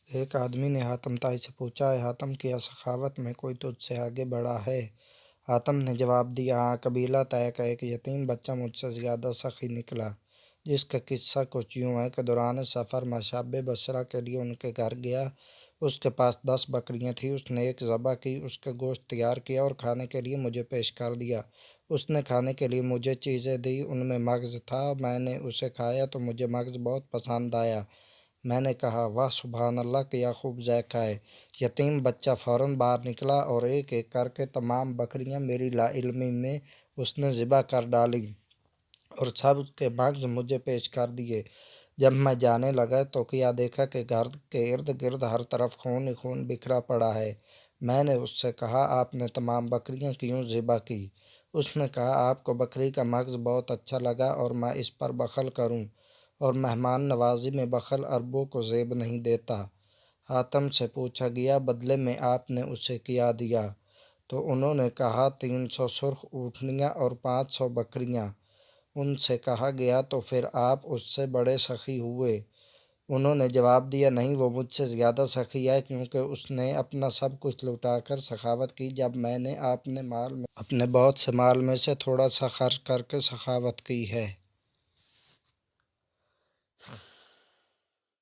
ایک آدمی نے حاتم طائی سے پوچھا، اے حاتم، کیا سخاوت میں کوئی تجھ سے آگے بڑھا ہے؟ حاتم نے جواب دیا، ہاں، قبیلہ طے کا ایک یتیم بچہ مجھ سے زیادہ سخی نکلا، جس کا قصہ کچھ یوں ہے کہ دوران سفر میں شاب بصرہ کے لیے ان کے گھر گیا۔ اس کے پاس 10 بکریاں تھیں۔ اس نے ایک ذبح کی، اس کا گوشت تیار کیا اور کھانے کے لیے مجھے پیش کر دیا۔ اس نے کھانے کے لیے مجھے چیزیں دی، ان میں مغز تھا۔ میں نے اسے کھایا تو مجھے مغز بہت پسند آیا۔ میں نے کہا، واہ سبحان اللہ، کیا خوب ذائقہ ہے۔ یتیم بچہ فوراً باہر نکلا اور ایک ایک کر کے تمام بکریاں میری لا علمی میں اس نے ذبح کر ڈالیں اور سب کے مغز مجھے پیش کر دیے۔ جب میں جانے لگا تو کیا دیکھا کہ گھر کے ارد گرد ہر طرف خون ہی خون بکھرا پڑا ہے۔ میں نے اس سے کہا، آپ نے تمام بکریاں کیوں ذبح کی؟ اس نے کہا، آپ کو بکری کا مغز بہت اچھا لگا اور میں اس پر بخل کروں، اور مہمان نوازی میں بخل عربوں کو زیب نہیں دیتا۔ حاتم سے پوچھا گیا، بدلے میں آپ نے اسے کیا دیا؟ تو انہوں نے کہا، 300 سرخ اونٹنیاں اور 500 بکریاں۔ ان سے کہا گیا، تو پھر آپ اس سے بڑے سخی ہوئے؟ انہوں نے جواب دیا، نہیں، وہ مجھ سے زیادہ سخی ہے، کیونکہ اس نے اپنا سب کچھ لٹا کر سخاوت کی، جب میں نے اپنے بہت سے مال میں سے تھوڑا سا خرچ کر کے سخاوت کی ہے۔